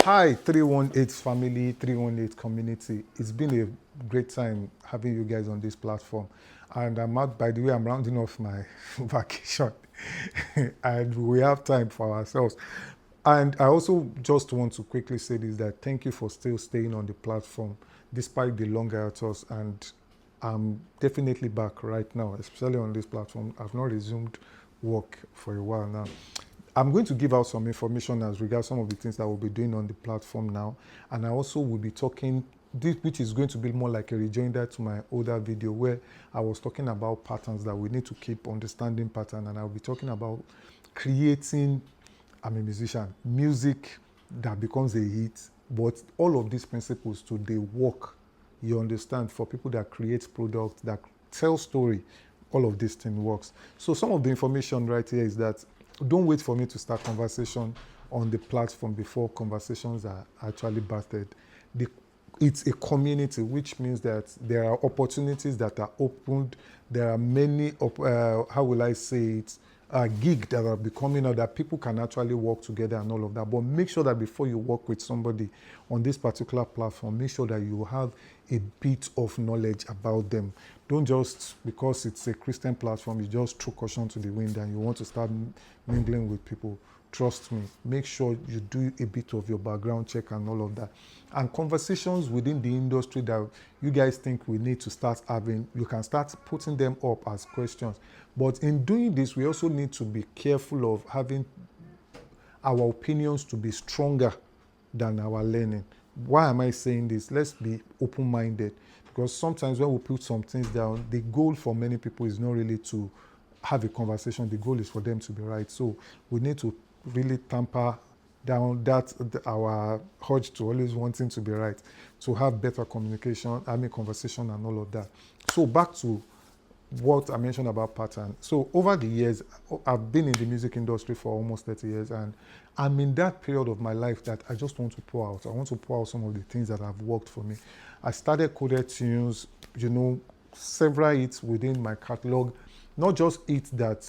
Hi, 318 family, 318 community. It's been a great time having you guys on this platform. And I'm out, by the way, I'm rounding off my vacation. And we have time for ourselves. And I also just want to quickly say this that thank you for still staying on the platform despite the long hiatus. And I'm definitely back right now, especially on this platform. I've not resumed work for a while now. I'm going to give out some information as regards some of the things that we'll be doing on the platform now. And I also will be talking, which is going to be more like a rejoinder to my older video where I was talking about patterns that we need to keep understanding pattern. And I'll be talking about creating, I'm a musician, music that becomes a hit. But all of these principles to they work, you understand, for people that create products, that tell story, all of this thing works. So some of the information right here is that don't wait for me to start conversation on the platform before conversations are actually battered. It's a community, which means that there are opportunities that are opened. There are many, how will I say it, gig that are becoming out that people can actually work together and all of that. But make sure that before you work with somebody on this particular platform, make sure that you have a bit of knowledge about them. Don't just, because it's a Christian platform, you just throw caution to the wind and you want to start mingling with people. Trust me, make sure you do a bit of your background check and all of that. And conversations within the industry that you guys think we need to start having, you can start putting them up as questions. But in doing this, we also need to be careful of having our opinions to be stronger than our learning. Why am I saying this? Let's be open-minded. Because sometimes when we put some things down, the goal for many people is not really to have a conversation. The goal is for them to be right. So we need to really tamper down our urge to always wanting to be right, to have better communication, having conversation and all of that. So back to what I mentioned about pattern. So over the years, I've been in the music industry for almost 30 years, and I'm in that period of my life that I just want to pour out. I want to pour out some of the things that have worked for me. I started coded tunes, several hits within my catalog, not just hits that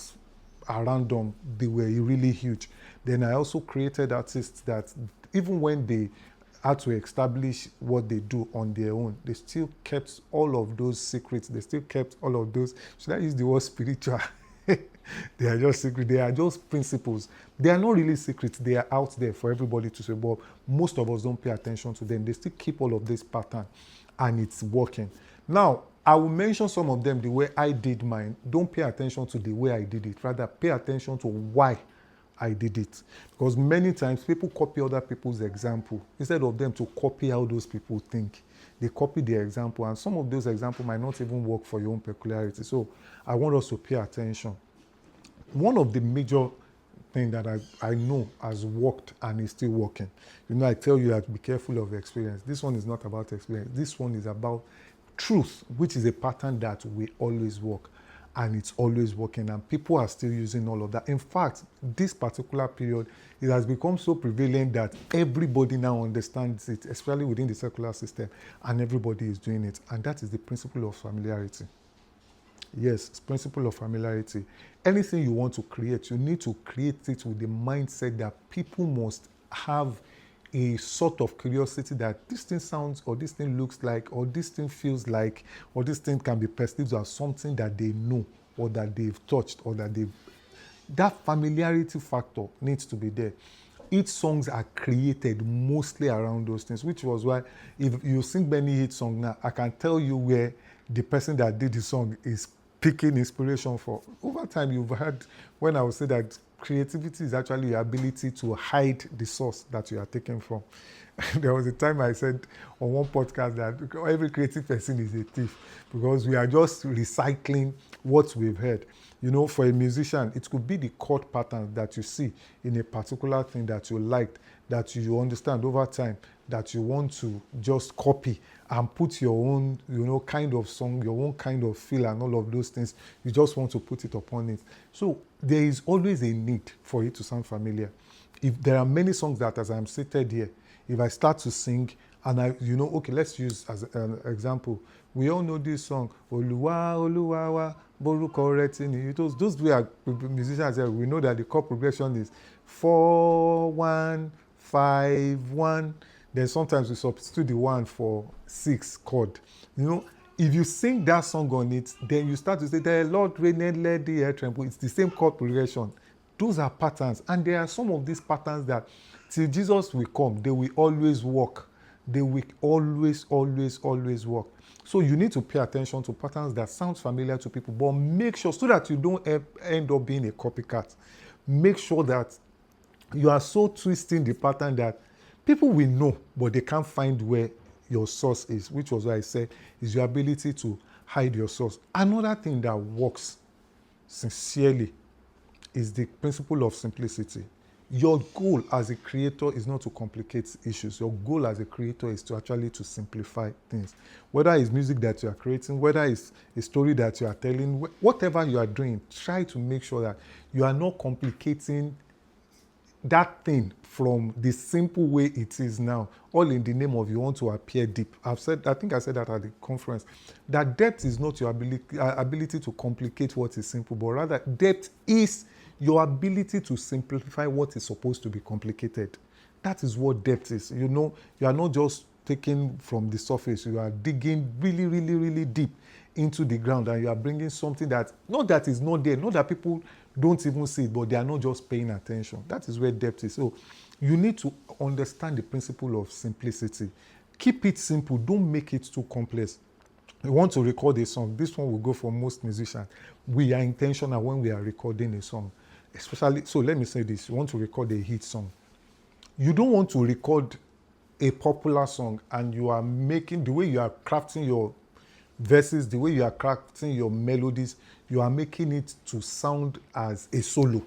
are random, they were really huge. Then I also created artists that even when they had to establish what they do on their own, they still kept all of those secrets. They still kept all of those, should I use the word spiritual? They are just secret. They are just principles. They are not really secrets. They are out there for everybody to say, but most of us don't pay attention to them. They still keep all of this pattern and it's working. Now, I will mention some of them the way I did mine. Don't pay attention to the way I did it. Rather, pay attention to why I did it. Because many times people copy other people's example instead of them to copy how those people think. They copy their example, and some of those examples might not even work for your own peculiarity. So I want us to pay attention. One of the major things that I know has worked and is still working. I tell you that be careful of experience. This one is not about experience. This one is about truth, which is a pattern that will always work. And it's always working, and people are still using all of that. In fact, this particular period, it has become so prevalent that everybody now understands it, especially within the secular system, and everybody is doing it. And that is the principle of familiarity. Yes, it's principle of familiarity. Anything you want to create, you need to create it with the mindset that people must have a sort of curiosity that this thing sounds, or this thing looks like, or this thing feels like, or this thing can be perceived as something that they know, or that they've touched, or that familiarity factor needs to be there. Hit songs are created mostly around those things, which was why if you sing many hit songs now, I can tell you where the person that did the song is picking inspiration for. Over time, you've heard when I would say that creativity is actually your ability to hide the source that you are taking from. There was a time I said on one podcast that every creative person is a thief because we are just recycling what we've heard. For a musician, it could be the chord pattern that you see in a particular thing that you liked, that you understand over time, that you want to just copy and put your own, kind of song, your own kind of feel and all of those things. You just want to put it upon it. So there is always a need for it to sound familiar. If there are many songs that, as I'm seated here, if I start to sing and okay, let's use as an example. We all know this song, Oluwa, Oluwa, wa, Boruko Retini. Those we are musicians here, we know that the chord progression is 4-1, 5, 1. Then sometimes we substitute the 1 for 6 chord. You know, if you sing that song on it, then you start to say, the Lord reigned, let the earth tremble. It's the same chord progression. Those are patterns. And there are some of these patterns that till Jesus will come, they will always work. They will always, always, always work. So you need to pay attention to patterns that sound familiar to people, but make sure, so that you don't end up being a copycat, make sure that you are so twisting the pattern that people will know, but they can't find where your source is, which was what I said, is your ability to hide your source. Another thing that works sincerely is the principle of simplicity. Your goal as a creator is not to complicate issues. Your goal as a creator is to actually to simplify things. Whether it's music that you are creating, whether it's a story that you are telling, whatever you are doing, try to make sure that you are not complicating that thing from the simple way it is now, all in the name of you want to appear deep. I think I said that at the conference, that depth is not your ability to complicate what is simple, but rather depth is your ability to simplify what is supposed to be complicated. That is what depth is. You know, you are not just taking from the surface, you are digging really, really, really deep into the ground, and you are bringing something that, not that is not there, not that people don't even see it, but they are not just paying attention. That is where depth is. So you need to understand the principle of simplicity. Keep it simple. Don't make it too complex. You want to record a song. This one will go for most musicians. We are intentional when we are recording a song. Especially, so let me say this. You want to record a hit song. You don't want to record a popular song and you are making, the way you are crafting your verses, the way you are crafting your melodies, you are making it to sound as a solo.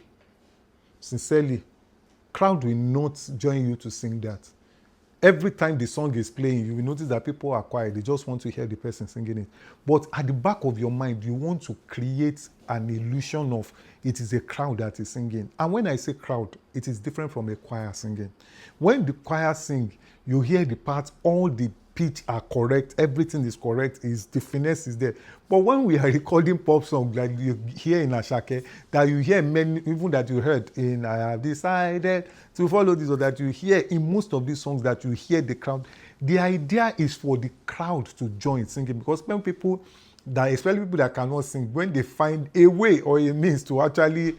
Sincerely, crowd will not join you to sing that. Every time the song is playing, you will notice that people are quiet. They just want to hear the person singing it. But at the back of your mind, you want to create an illusion of it is a crowd that is singing. And when I say crowd, it is different from a choir singing. When the choir sing, you hear the parts, all the pitch are correct, everything is correct, the finesse is there. But when we are recording pop songs like you hear in Ashake, that you hear many, even that you heard in I Have Decided to Follow This, or that you hear in most of these songs that you hear the crowd, the idea is for the crowd to join singing, because when people, that especially people that cannot sing, when they find a way or a means to actually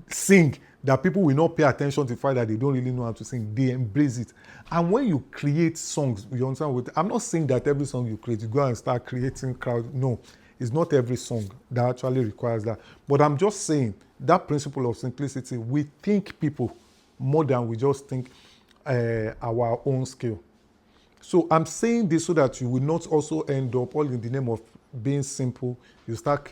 sing, that people will not pay attention to the fact that they don't really know how to sing, they embrace it. And when you create songs, you understand what I'm not saying that every song you create, you go and start creating crowd. No, it's not every song that actually requires that. But I'm just saying that principle of simplicity, we think people more than we just think our own skill. So I'm saying this so that you will not also end up all in the name of being simple, you start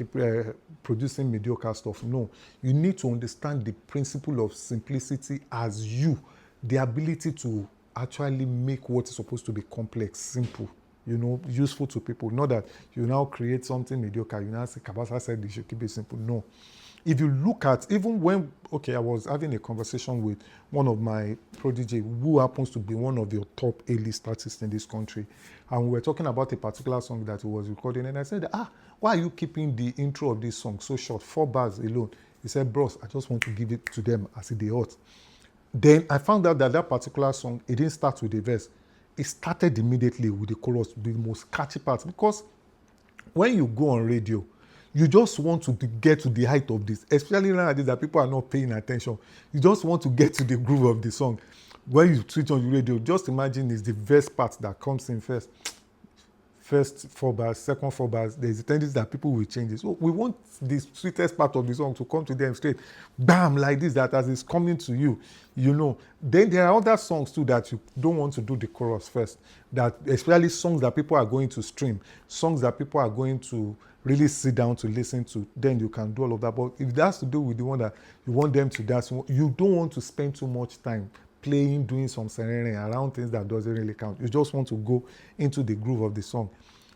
producing mediocre stuff. No, you need to understand the principle of simplicity as the ability to actually make what is supposed to be complex, simple, useful to people. Not that you now create something mediocre, you now say, Cabasa said you should keep it simple. No. If you look at, even when, I was having a conversation with one of my protege who happens to be one of your top A-list artists in this country, and we were talking about a particular song that he was recording, and I said, why are you keeping the intro of this song so short, 4 bars alone? He said, bros, I just want to give it to them as they ought. Then I found out that particular song, it didn't start with the verse. It started immediately with the chorus, the most catchy part, because when you go on radio, you just want to get to the height of this, especially nowadays that people are not paying attention. You just want to get to the groove of the song. When you switch on the radio, just imagine it's the verse part that comes in first. First 4 bars, second 4 bars, there's a tendency that people will change it. So we want the sweetest part of the song to come to them straight, bam, like this, that as it's coming to you, Then there are other songs too that you don't want to do the chorus first, that especially songs that people are going to stream, songs that people are going to really sit down to listen to, then you can do all of that. But if it has to do with the one that you want them to dance, you don't want to spend too much time playing, doing some serene around things that doesn't really count. You just want to go into the groove of the song.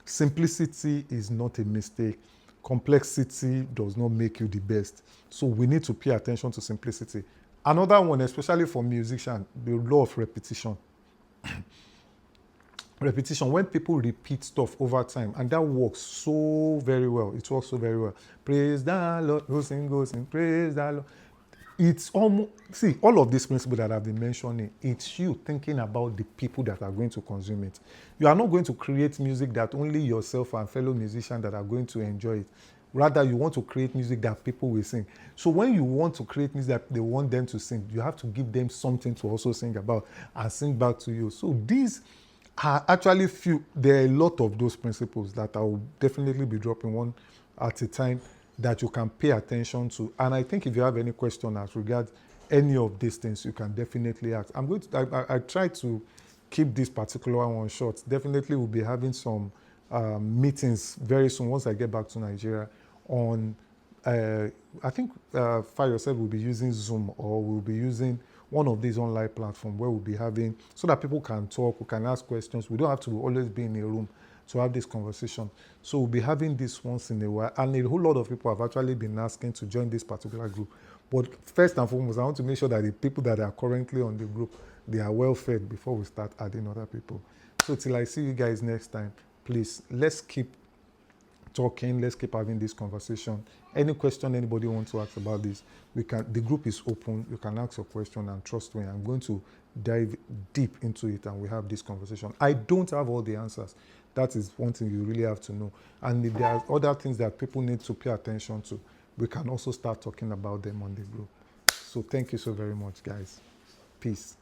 Simplicity is not a mistake. Complexity does not make you the best. So we need to pay attention to simplicity. Another one, especially for musicians, the law of repetition. Repetition, when people repeat stuff over time, and that works so very well. It works so very well. Praise the Lord, go sing, praise the Lord. It's almost, see, all of these principles that I've been mentioning, it's you thinking about the people that are going to consume it. You are not going to create music that only yourself and fellow musicians that are going to enjoy it. Rather, you want to create music that people will sing. So when you want to create music that they want them to sing, you have to give them something to also sing about and sing back to you. So these are actually few, there are a lot of those principles that I will definitely be dropping one at a time that you can pay attention to. And I think if you have any question as regards any of these things, you can definitely ask. I'm going to, I try to keep this particular one short. Definitely we'll be having some meetings very soon once I get back to Nigeria on, I think Fire Yourself will be using Zoom, or we'll be using one of these online platforms where we'll be having, so that people can talk, we can ask questions. We don't have to always be in a room to have this conversation. So we'll be having this once in a while. And a whole lot of people have actually been asking to join this particular group. But first and foremost, I want to make sure that the people that are currently on the group, they are well fed before we start adding other people. So till I see you guys next time, please, let's keep talking, let's keep having this conversation. Any question anybody wants to ask about this, we can, the group is open, you can ask your question, and trust me, I'm going to dive deep into it and we have this conversation. I don't have all the answers. That is one thing you really have to know. And if there are other things that people need to pay attention to, we can also start talking about them on the group. So thank you so very much, guys. Peace.